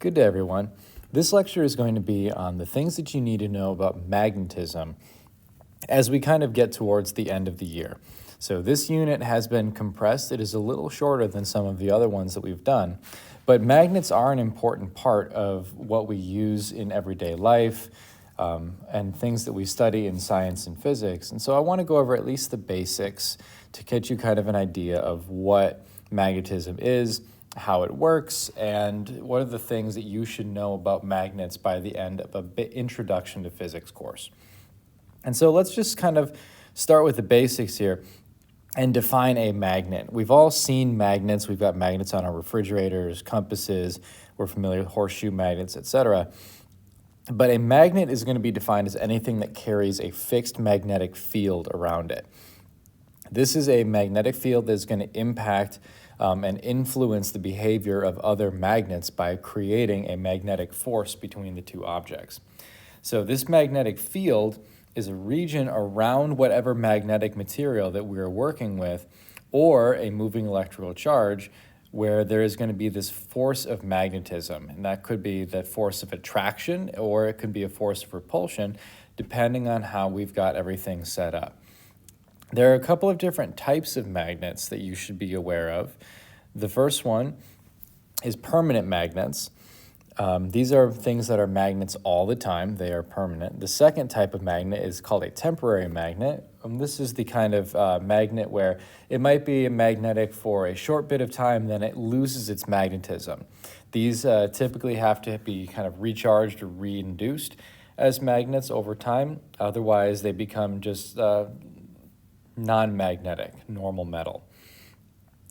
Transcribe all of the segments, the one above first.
Good day, everyone. This lecture is going to be on the things that you need to know about magnetism as we kind of get towards the end of the year. So this unit has been compressed. It is a little shorter than some of the other ones that we've done, but magnets are an important part of what we use in everyday life and things that we study in science and physics. And so I want to go over at least the basics to get you kind of an idea of what magnetism is, how it works, and what are the things that you should know about magnets by the end of an introduction to physics course. And so let's just kind of start with the basics here and define a magnet. We've all seen magnets. We've got magnets on our refrigerators, compasses, we're familiar with horseshoe magnets, etc. But a magnet is going to be defined as anything that carries a fixed magnetic field around it. This is a magnetic field that's going to impact and influence the behavior of other magnets by creating a magnetic force between the two objects. So this magnetic field is a region around whatever magnetic material that we're working with, or a moving electrical charge where there is going to be this force of magnetism. And that could be the force of attraction, or it could be a force of repulsion, depending on how we've got everything set up. There are a couple of different types of magnets that you should be aware of. The first one is permanent magnets. These are things that are magnets all the time. They are permanent. The second type of magnet is called a temporary magnet. This is the kind of magnet where it might be magnetic for a short bit of time, then it loses its magnetism. These typically have to be kind of recharged or reinduced as magnets over time. Otherwise, they become just non-magnetic, normal metal.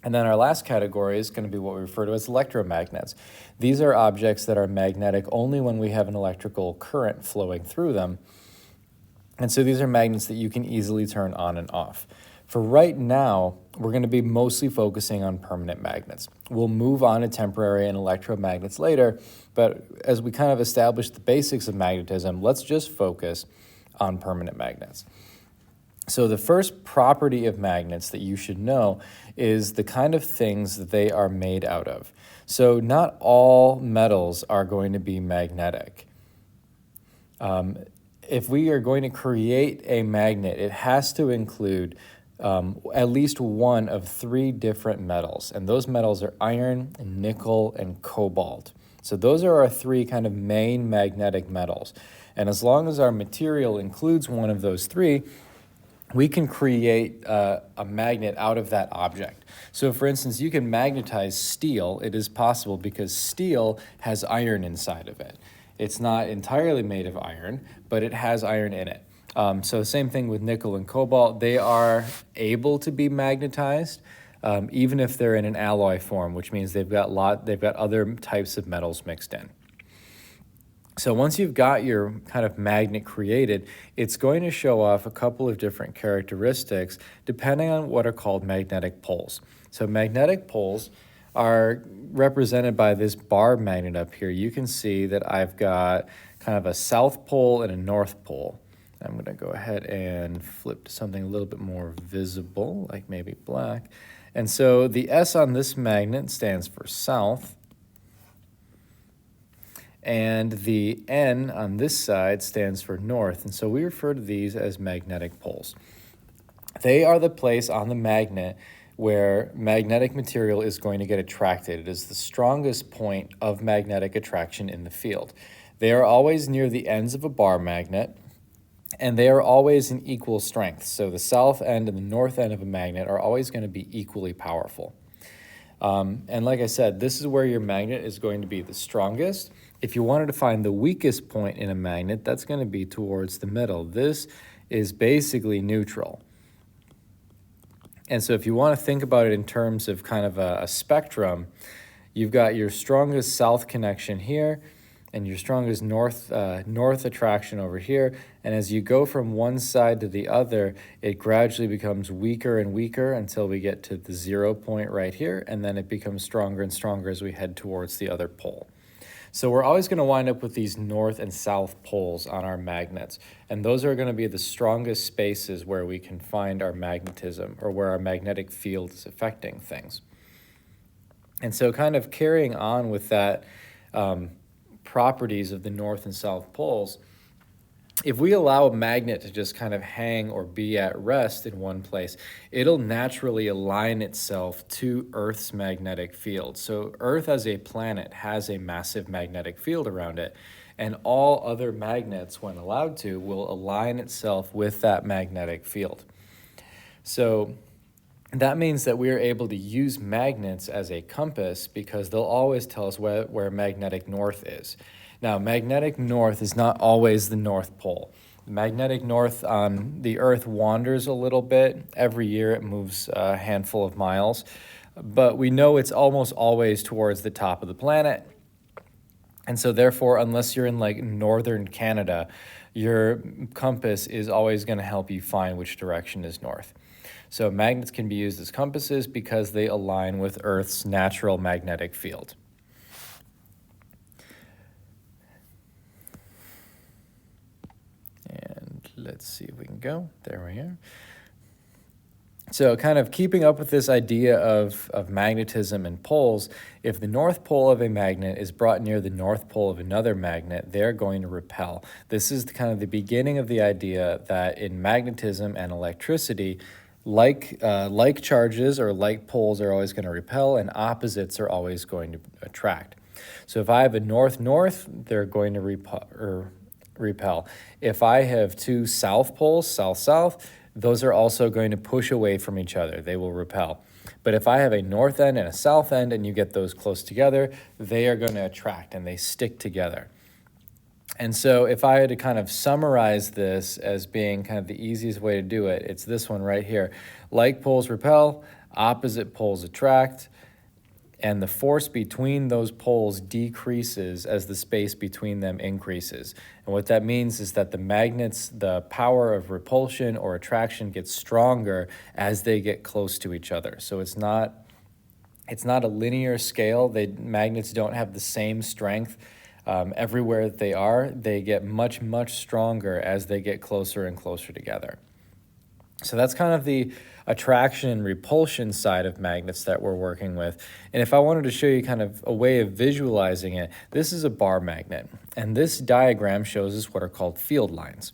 And then our last category is going to be what we refer to as electromagnets. These are objects that are magnetic only when we have an electrical current flowing through them. And so these are magnets that you can easily turn on and off. For right now, we're going to be mostly focusing on permanent magnets. We'll move on to temporary and electromagnets later, but as we kind of establish the basics of magnetism, let's just focus on permanent magnets. So the first property of magnets that you should know is the kind of things that they are made out of. So not all metals are going to be magnetic. If we are going to create a magnet, it has to include at least one of three different metals. And those metals are iron, nickel, and cobalt. So those are our three kind of main magnetic metals. And as long as our material includes one of those three, we can create a magnet out of that object. So for instance, you can magnetize steel. It is possible because steel has iron inside of it. It's not entirely made of iron, but it has iron in it. So same thing with nickel and cobalt. They are able to be magnetized, even if they're in an alloy form, which means they've got other types of metals mixed in. So once you've got your kind of magnet created, it's going to show off a couple of different characteristics depending on what are called magnetic poles. So magnetic poles are represented by this bar magnet up here. You can see that I've got kind of a south pole and a north pole. I'm going to go ahead and flip to something a little bit more visible, like maybe black. And so the S on this magnet stands for south, and the N on this side stands for north, and so we refer to these as magnetic poles. They are the place on the magnet where magnetic material is going to get attracted. It is the strongest point of magnetic attraction in the field. They are always near the ends of a bar magnet, and they are always in equal strength. So the south end and the north end of a magnet are always going to be equally powerful. And like I said, this is where your magnet is going to be the strongest. If you wanted to find the weakest point in a magnet, that's going to be towards the middle. This is basically neutral. And so if you want to think about it in terms of kind of a spectrum, you've got your strongest south connection here and your strongest north attraction over here. And as you go from one side to the other, it gradually becomes weaker and weaker until we get to the 0 point right here, and then it becomes stronger and stronger as we head towards the other pole. So we're always going to wind up with these north and south poles on our magnets, and those are going to be the strongest spaces where we can find our magnetism, or where our magnetic field is affecting things. And so kind of carrying on with that properties of the north and south poles, if we allow a magnet to just kind of hang or be at rest in one place, it'll naturally align itself to Earth's magnetic field. So Earth as a planet has a massive magnetic field around it, and all other magnets, when allowed to, will align itself with that magnetic field. So that means that we are able to use magnets as a compass because they'll always tell us where magnetic north is. Now, magnetic north is not always the North Pole. Magnetic north on the Earth wanders a little bit. Every year it moves a handful of miles, but we know it's almost always towards the top of the planet. And so therefore, unless you're in like northern Canada, your compass is always going to help you find which direction is north. So magnets can be used as compasses because they align with Earth's natural magnetic field. And let's see if we can go. There we are. So kind of keeping up with this idea of magnetism and poles, if the north pole of a magnet is brought near the north pole of another magnet, they're going to repel. This is kind of the beginning of the idea that in magnetism and electricity, like charges or like poles are always going to repel and opposites are always going to attract. So if I have a north-north, they're going to repel. If I have two south poles, south-south, those are also going to push away from each other. They will repel. But if I have a north end and a south end and you get those close together, they are going to attract and they stick together. And so if I had to kind of summarize this as being kind of the easiest way to do it, it's this one right here. Like poles repel, opposite poles attract, and the force between those poles decreases as the space between them increases. And what that means is that the magnets, the power of repulsion or attraction gets stronger as they get close to each other. So it's not a linear scale. Magnets don't have the same strength everywhere that they are. They get much, much stronger as they get closer and closer together. So that's kind of the attraction and repulsion side of magnets that we're working with. And if I wanted to show you kind of a way of visualizing it, this is a bar magnet. And this diagram shows us what are called field lines.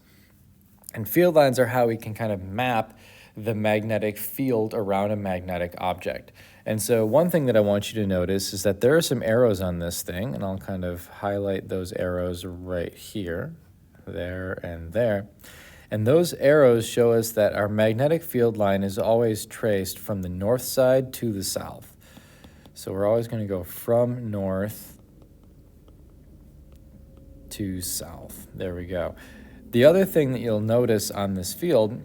And field lines are how we can kind of map the magnetic field around a magnetic object. And so one thing that I want you to notice is that there are some arrows on this thing, and I'll kind of highlight those arrows right here, there, and there. And those arrows show us that our magnetic field line is always traced from the north side to the south. So we're always going to go from north to south. There we go. The other thing that you'll notice on this field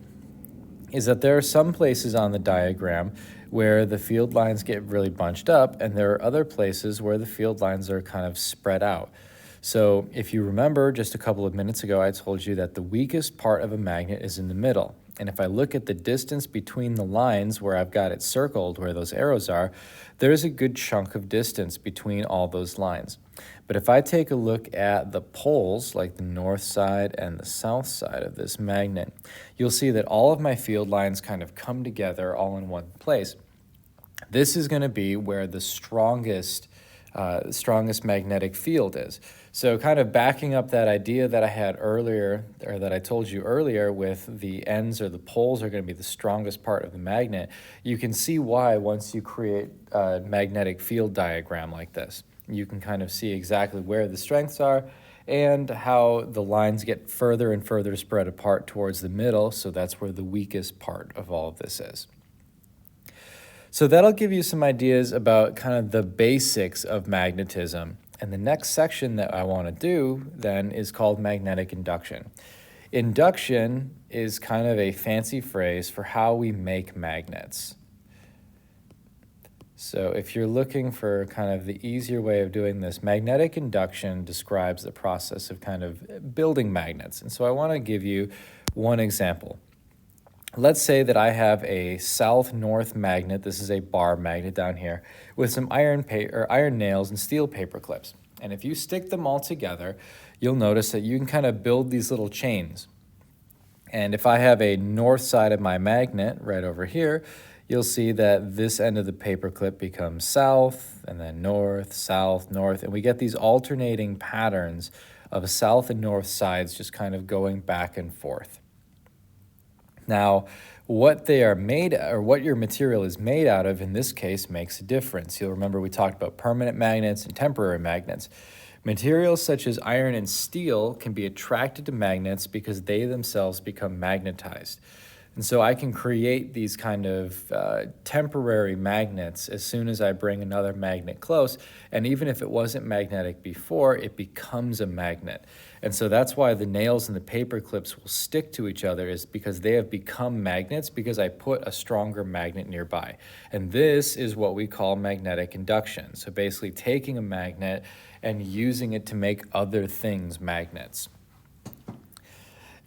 is that there are some places on the diagram where the field lines get really bunched up, and there are other places where the field lines are kind of spread out. So if you remember just a couple of minutes ago, I told you that the weakest part of a magnet is in the middle. And if I look at the distance between the lines where I've got it circled, where those arrows are, there's a good chunk of distance between all those lines. But if I take a look at the poles, like the north side and the south side of this magnet, you'll see that all of my field lines kind of come together all in one place. This is going to be where the strongest magnetic field is. So kind of backing up that idea that I had earlier, or that I told you earlier, with the ends or the poles are going to be the strongest part of the magnet, you can see why once you create a magnetic field diagram like this. You can kind of see exactly where the strengths are and how the lines get further and further spread apart towards the middle, so that's where the weakest part of all of this is. So that'll give you some ideas about kind of the basics of magnetism. And the next section that I want to do then is called magnetic induction. Induction is kind of a fancy phrase for how we make magnets. So if you're looking for kind of the easier way of doing this, magnetic induction describes the process of kind of building magnets. And so I want to give you one example. Let's say that I have a south-north magnet. This is a bar magnet down here with some iron nails and steel paper clips. And if you stick them all together, you'll notice that you can kind of build these little chains. And if I have a north side of my magnet right over here, you'll see that this end of the paperclip becomes south, and then north, south, north, and we get these alternating patterns of south and north sides just kind of going back and forth. Now, what they are made, or what your material is made out of in this case, makes a difference. You'll remember we talked about permanent magnets and temporary magnets. Materials such as iron and steel can be attracted to magnets because they themselves become magnetized. And so I can create these kind of temporary magnets as soon as I bring another magnet close. And even if it wasn't magnetic before, it becomes a magnet. And so that's why the nails and the paper clips will stick to each other, is because they have become magnets because I put a stronger magnet nearby. And this is what we call magnetic induction. So basically taking a magnet and using it to make other things magnets.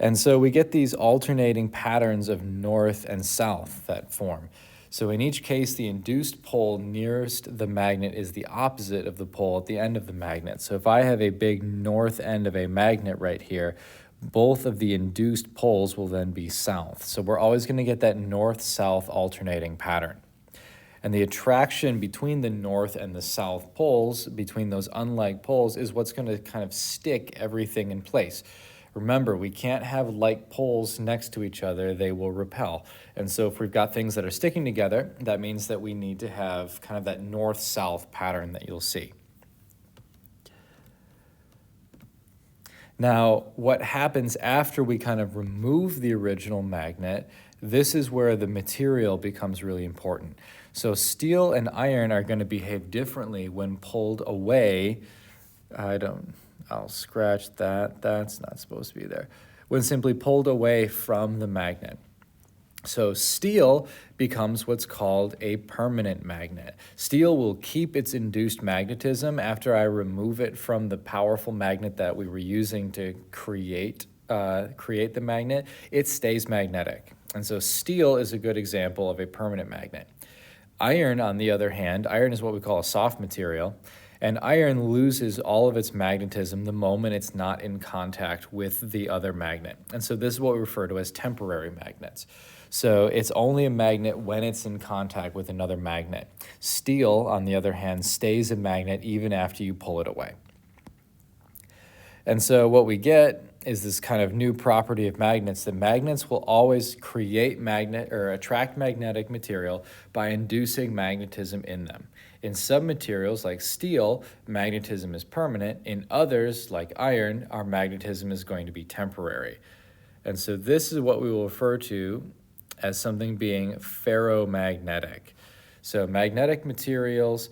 And so we get these alternating patterns of north and south that form. So in each case, the induced pole nearest the magnet is the opposite of the pole at the end of the magnet. So if I have a big north end of a magnet right here, both of the induced poles will then be south. So we're always going to get that north-south alternating pattern. And the attraction between the north and the south poles, between those unlike poles, is what's going to kind of stick everything in place. Remember, we can't have like poles next to each other, they will repel. And so if we've got things that are sticking together, that means that we need to have kind of that north-south pattern that you'll see. Now, what happens after we kind of remove the original magnet, this is where the material becomes really important. So steel and iron are going to behave differently when pulled away. I'll scratch that. That's not supposed to be there. When simply pulled away from the magnet. So steel becomes what's called a permanent magnet. Steel will keep its induced magnetism after I remove it from the powerful magnet that we were using to create the magnet. It stays magnetic. And so steel is a good example of a permanent magnet. Iron, on the other hand, iron is what we call a soft material. And iron loses all of its magnetism the moment it's not in contact with the other magnet. And so this is what we refer to as temporary magnets. So it's only a magnet when it's in contact with another magnet. Steel, on the other hand, stays a magnet even after you pull it away. And so what we get is this kind of new property of magnets, that magnets will always create magnet or attract magnetic material by inducing magnetism in them. In some materials like steel, magnetism is permanent. In others, like iron, our magnetism is going to be temporary. And so this is what we will refer to as something being ferromagnetic. So magnetic materials,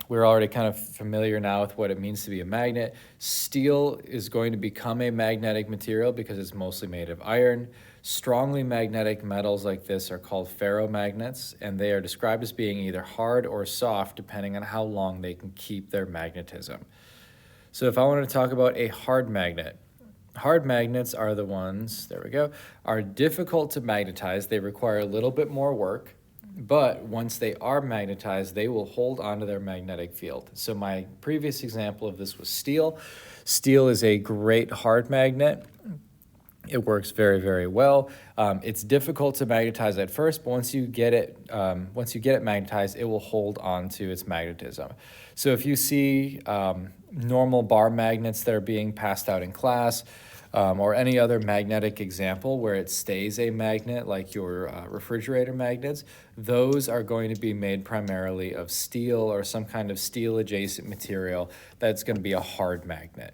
we're already kind of familiar now with what it means to be a magnet. Steel is going to become a magnetic material because it's mostly made of iron. Strongly magnetic metals like this are called ferromagnets, and they are described as being either hard or soft depending on how long they can keep their magnetism. So if I want to talk about a hard magnet, hard magnets are the ones, are difficult to magnetize. They require a little bit more work. But once they are magnetized, they will hold onto their magnetic field. So my previous example of this was steel. Steel is a great hard magnet. It works very, very well. It's difficult to magnetize at first, but once you get it magnetized, it will hold on to its magnetism. So if you see normal bar magnets that are being passed out in class, or any other magnetic example where it stays a magnet, like your refrigerator magnets, those are going to be made primarily of steel or some kind of steel-adjacent material that's going to be a hard magnet.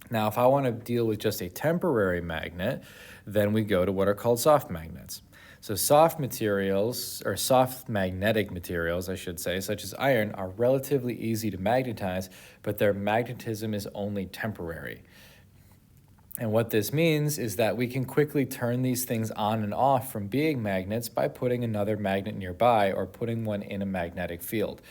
Now, if I want to deal with just a temporary magnet, then we go to what are called soft magnets. So soft materials, or soft magnetic materials, I should say, such as iron, are relatively easy to magnetize, but their magnetism is only temporary. And what this means is that we can quickly turn these things on and off from being magnets by putting another magnet nearby or putting one in a magnetic field.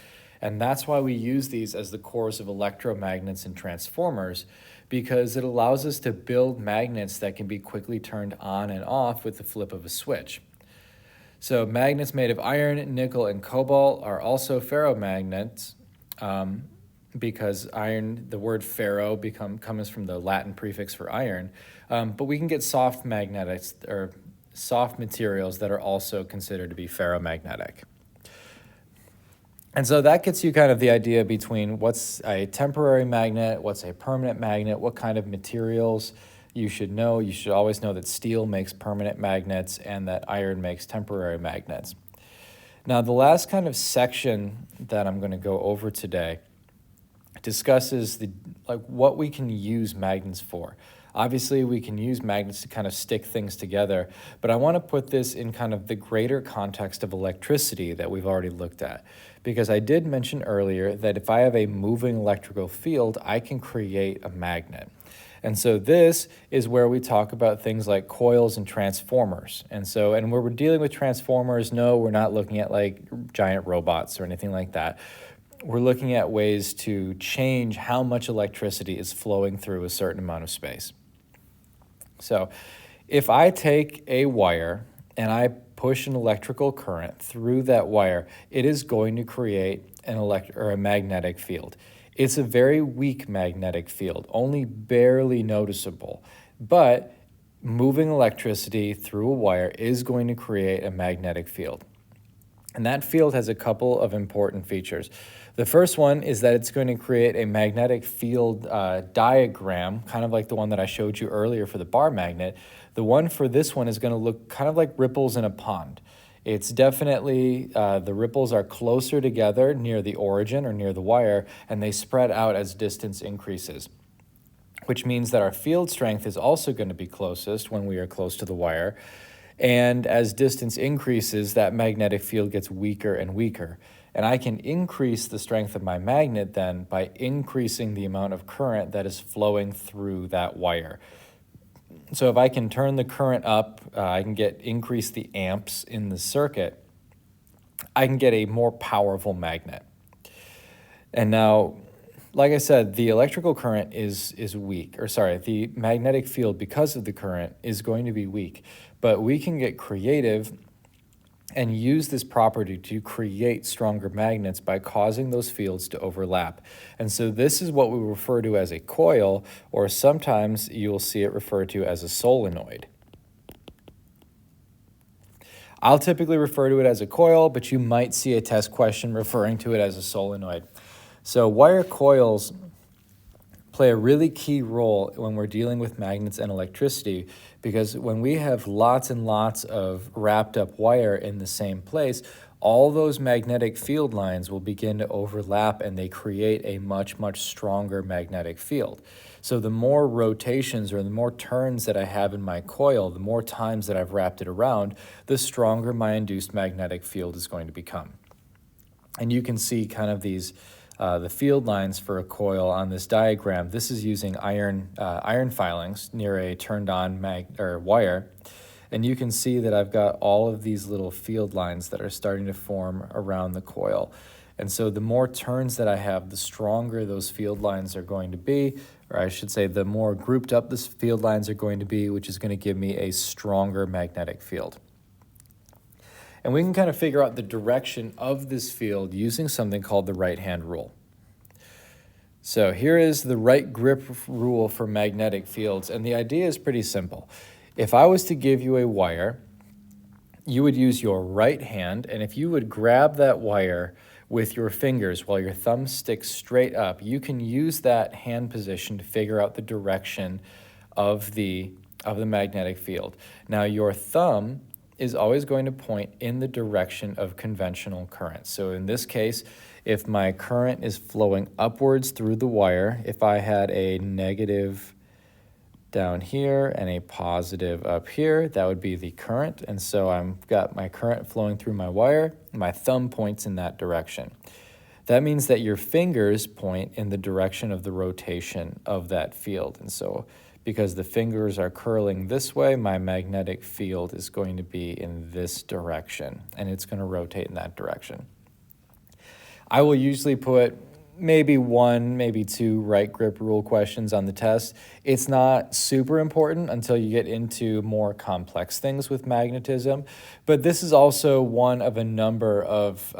And that's why we use these as the cores of electromagnets and transformers, because it allows us to build magnets that can be quickly turned on and off with the flip of a switch. So magnets made of iron, nickel, and cobalt are also ferromagnets, because iron, the word ferro comes from the Latin prefix for iron, but we can get soft magnets or soft materials that are also considered to be ferromagnetic. And so that gets you kind of the idea between what's a temporary magnet, what's a permanent magnet, what kind of materials you should know. You should always know that steel makes permanent magnets and that iron makes temporary magnets. Now, the last kind of section that I'm going to go over today discusses what we can use magnets for. Obviously, we can use magnets to kind of stick things together, but I want to put this in kind of the greater context of electricity that we've already looked at. Because I did mention earlier that if I have a moving electrical field, I can create a magnet. And so this is where we talk about things like coils and transformers. And where we're dealing with transformers, no, we're not looking at like giant robots or anything like that. We're looking at ways to change how much electricity is flowing through a certain amount of space. So if I take a wire and I push an electrical current through that wire, it is going to create a magnetic field. It's a very weak magnetic field, only barely noticeable, but moving electricity through a wire is going to create a magnetic field. And that field has a couple of important features. The first one is that it's going to create a magnetic field diagram, kind of like the one that I showed you earlier for the bar magnet. The one for this one is going to look kind of like ripples in a pond. It's definitely, the ripples are closer together near the origin or near the wire, and they spread out as distance increases, which means that our field strength is also going to be closest when we are close to the wire. And as distance increases, that magnetic field gets weaker and weaker. And I can increase the strength of my magnet then by increasing the amount of current that is flowing through that wire. So if I can turn the current up, I can increase the amps in the circuit, I can get a more powerful magnet. And now, like I said, the electrical current is weak, the magnetic field, because of the current, is going to be weak. But we can get creative and use this property to create stronger magnets by causing those fields to overlap. And so this is what we refer to as a coil, or sometimes you will see it referred to as a solenoid. I'll typically refer to it as a coil, but you might see a test question referring to it as a solenoid. So wire coils play a really key role when we're dealing with magnets and electricity, because when we have lots and lots of wrapped up wire in the same place, all those magnetic field lines will begin to overlap and they create a much, much stronger magnetic field. So the more rotations or the more turns that I have in my coil, the more times that I've wrapped it around, the stronger my induced magnetic field is going to become. And you can see kind of these the field lines for a coil on this diagram. This is using iron filings near a turned on wire. And you can see that I've got all of these little field lines that are starting to form around the coil. And so the more turns that I have, the stronger those field lines are going to be, or I should say the more grouped up the field lines are going to be, which is going to give me a stronger magnetic field. And we can kind of figure out the direction of this field using something called the right-hand rule. So here is the right grip rule for magnetic fields, and the idea is pretty simple. If I was to give you a wire, you would use your right hand, and if you would grab that wire with your fingers while your thumb sticks straight up, you can use that hand position to figure out the direction of the magnetic field. Now, your thumb is always going to point in the direction of conventional current. So in this case, if my current is flowing upwards through the wire, if I had a negative down here and a positive up here, that would be the current. And so I've got my current flowing through my wire, my thumb points in that direction. That means that your fingers point in the direction of the rotation of that field. And so because the fingers are curling this way, my magnetic field is going to be in this direction, and it's going to rotate in that direction. I will usually put maybe one, maybe two right grip rule questions on the test. It's not super important until you get into more complex things with magnetism, but this is also one of a number of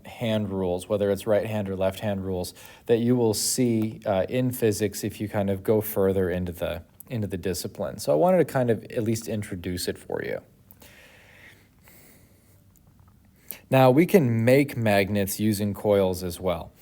hand rules, whether it's right hand or left hand rules, that you will see in physics if you kind of go further into the discipline. So I wanted to kind of at least introduce it for you. Now, we can make magnets using coils as well.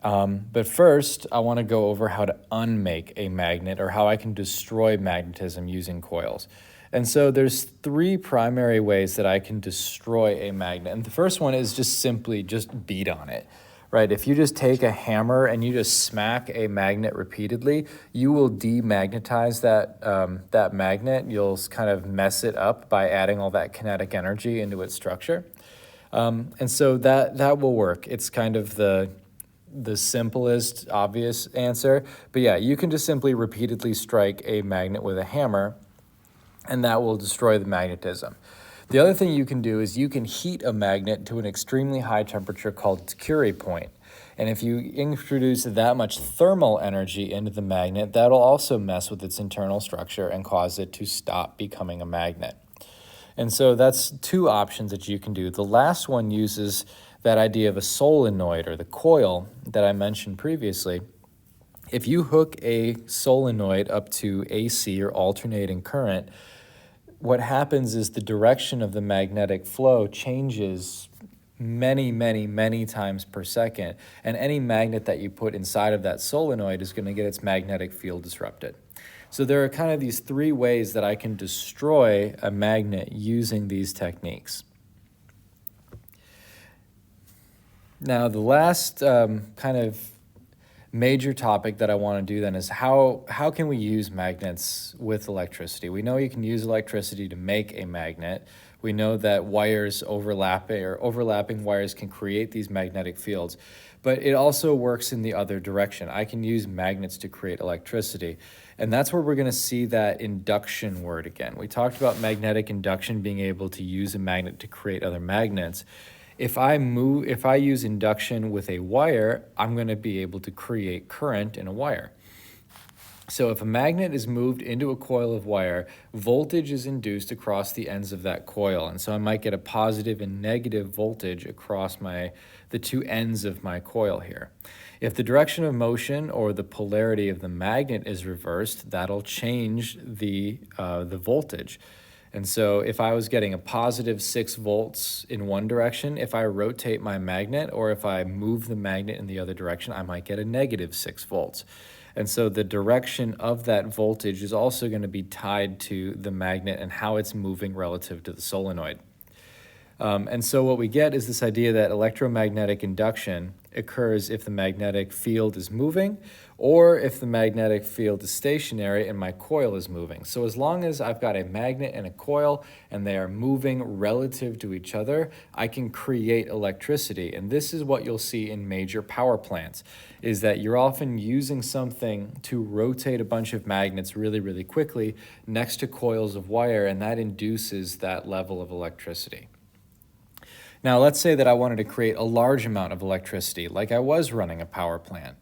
But first, I want to go over how to unmake a magnet, or how I can destroy magnetism using coils. And so there's three primary ways that I can destroy a magnet. And the first one is just simply just beat on it, right? If you just take a hammer and you just smack a magnet repeatedly, you will demagnetize that magnet. You'll kind of mess it up by adding all that kinetic energy into its structure. And so that will work. It's kind of the simplest, obvious answer. But yeah, you can just simply repeatedly strike a magnet with a hammer, and that will destroy the magnetism. The other thing you can do is you can heat a magnet to an extremely high temperature called its Curie point. And if you introduce that much thermal energy into the magnet, that'll also mess with its internal structure and cause it to stop becoming a magnet. And so that's two options that you can do. The last one uses that idea of a solenoid, or the coil that I mentioned previously. If you hook a solenoid up to AC, or alternating current, what happens is the direction of the magnetic flow changes many times per second, and any magnet that you put inside of that solenoid is going to get its magnetic field disrupted. So there are kind of these three ways that I can destroy a magnet using these techniques. Now, the last kind of major topic that I want to do then is how can we use magnets with electricity? We know you can use electricity to make a magnet. We know that wires overlapping wires can create these magnetic fields, but it also works in the other direction. I can use magnets to create electricity, and that's where we're going to see that induction word again. We talked about magnetic induction, being able to use a magnet to create other magnets. If I use induction with a wire, I'm going to be able to create current in a wire. So if a magnet is moved into a coil of wire, voltage is induced across the ends of that coil. And so I might get a positive and negative voltage across the two ends of my coil here. If the direction of motion, or the polarity of the magnet, is reversed, that'll change the voltage. And so if I was getting a positive 6 volts in one direction, if I rotate my magnet, or if I move the magnet in the other direction, I might get a negative 6 volts. And so the direction of that voltage is also going to be tied to the magnet and how it's moving relative to the solenoid. And so what we get is this idea that electromagnetic induction occurs if the magnetic field is moving, or if the magnetic field is stationary and my coil is moving. So as long as I've got a magnet and a coil and they are moving relative to each other, I can create electricity. And this is what you'll see in major power plants, is that you're often using something to rotate a bunch of magnets really quickly next to coils of wire, and that induces that level of electricity. Now, let's say that I wanted to create a large amount of electricity, like I was running a power plant.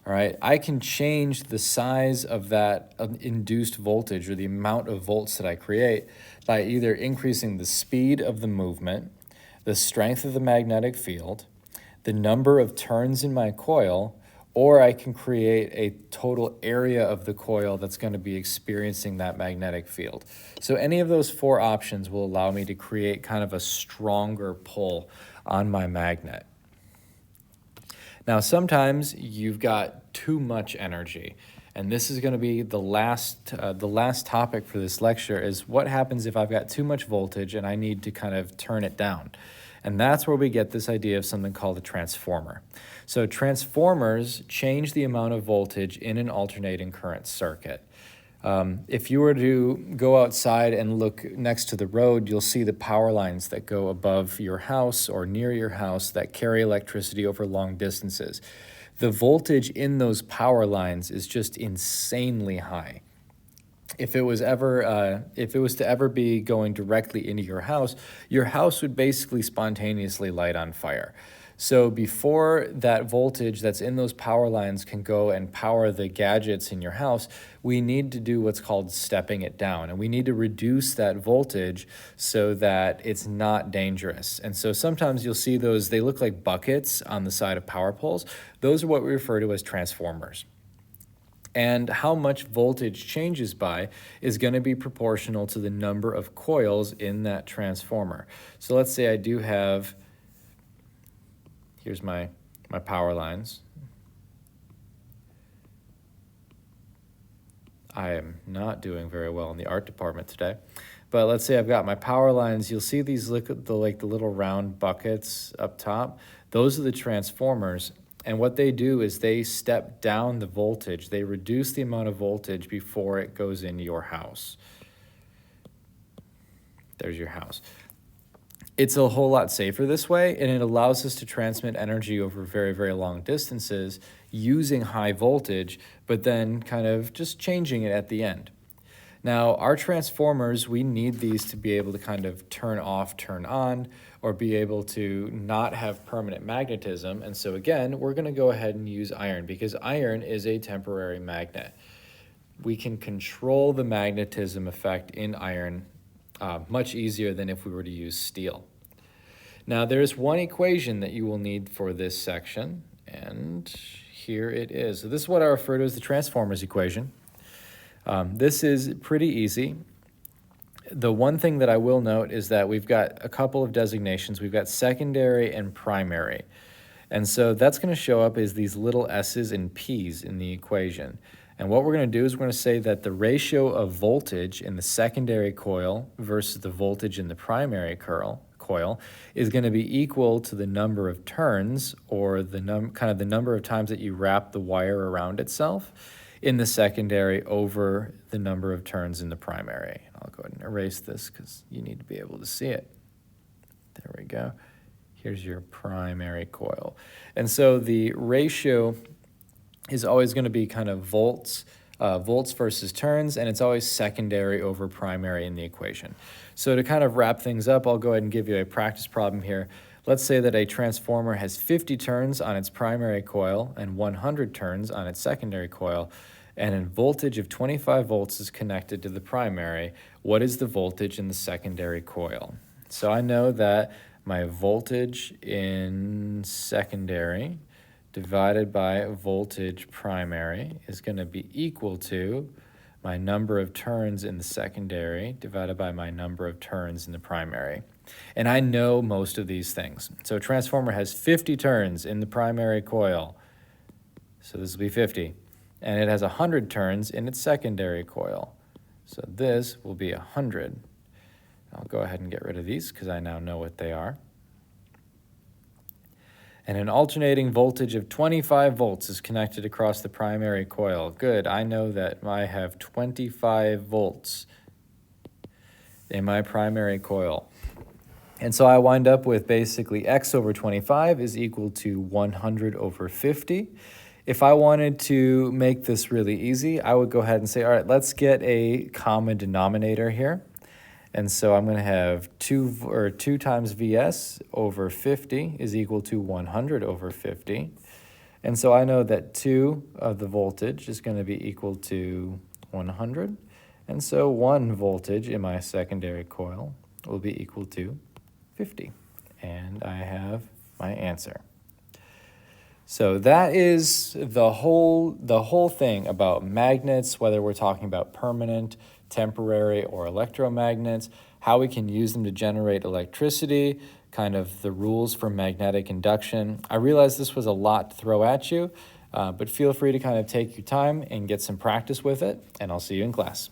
All right, I can change the size of that induced voltage, or the amount of volts that I create, by either increasing the speed of the movement, the strength of the magnetic field, the number of turns in my coil, or I can create a total area of the coil that's going to be experiencing that magnetic field. So any of those four options will allow me to create kind of a stronger pull on my magnet. Now, sometimes you've got too much energy, and this is going to be the last topic for this lecture, is what happens if I've got too much voltage and I need to kind of turn it down. And that's where we get this idea of something called a transformer. So transformers change the amount of voltage in an alternating current circuit. If you were to go outside and look next to the road, you'll see the power lines that go above your house or near your house that carry electricity over long distances. The voltage in those power lines is just insanely high. If it was to ever be going directly into your house would basically spontaneously light on fire. So before that voltage that's in those power lines can go and power the gadgets in your house, we need to do what's called stepping it down. And we need to reduce that voltage so that it's not dangerous. And so sometimes you'll see those, they look like buckets on the side of power poles. Those are what we refer to as transformers. And how much voltage changes by is going to be proportional to the number of coils in that transformer. So let's say I do have Here's my power lines. I am not doing very well in the art department today. But let's say I've got my power lines. You'll see these the little round buckets up top. Those are the transformers. And what they do is they step down the voltage. They reduce the amount of voltage before it goes into your house. There's your house. It's a whole lot safer this way, and it allows us to transmit energy over very, very long distances using high voltage, but then kind of just changing it at the end. Now, our transformers, we need these to be able to kind of turn off, turn on, or be able to not have permanent magnetism. And so again, we're going to go ahead and use iron because iron is a temporary magnet. We can control the magnetism effect in iron much easier than if we were to use steel. Now, there's one equation that you will need for this section, and here it is. So this is what I refer to as the transformers equation. This is pretty easy. The one thing that I will note is that we've got a couple of designations. We've got secondary and primary. And so that's going to show up as these little s's and p's in the equation. And what we're going to do is we're going to say that the ratio of voltage in the secondary coil versus the voltage in the primary coil is going to be equal to the number of turns, or the number of times that you wrap the wire around itself in the secondary over the number of turns in the primary. I'll go ahead and erase this because you need to be able to see it. There we go. Here's your primary coil. And so the ratio is always going to be kind of volts versus turns, and it's always secondary over primary in the equation. So to kind of wrap things up, I'll go ahead and give you a practice problem here. Let's say that a transformer has 50 turns on its primary coil and 100 turns on its secondary coil, and a voltage of 25 volts is connected to the primary. What is the voltage in the secondary coil? So I know that my voltage in secondary divided by voltage primary is going to be equal to my number of turns in the secondary divided by my number of turns in the primary. And I know most of these things. So a transformer has 50 turns in the primary coil. So this will be 50. And it has 100 turns in its secondary coil. So this will be 100. I'll go ahead and get rid of these because I now know what they are. And an alternating voltage of 25 volts is connected across the primary coil. Good, I know that I have 25 volts in my primary coil. And so I wind up with basically x over 25 is equal to 100 over 50. If I wanted to make this really easy, I would go ahead and say, all right, let's get a common denominator here. And so I'm going to have 2 times Vs over 50 is equal to 100 over 50. And so I know that 2 of the voltage is going to be equal to 100. And so 1 voltage in my secondary coil will be equal to 50. And I have my answer. So that is the whole thing about magnets, whether we're talking about permanent, temporary, or electromagnets, how we can use them to generate electricity, kind of the rules for magnetic induction. I realize this was a lot to throw at you, but feel free to kind of take your time and get some practice with it, and I'll see you in class.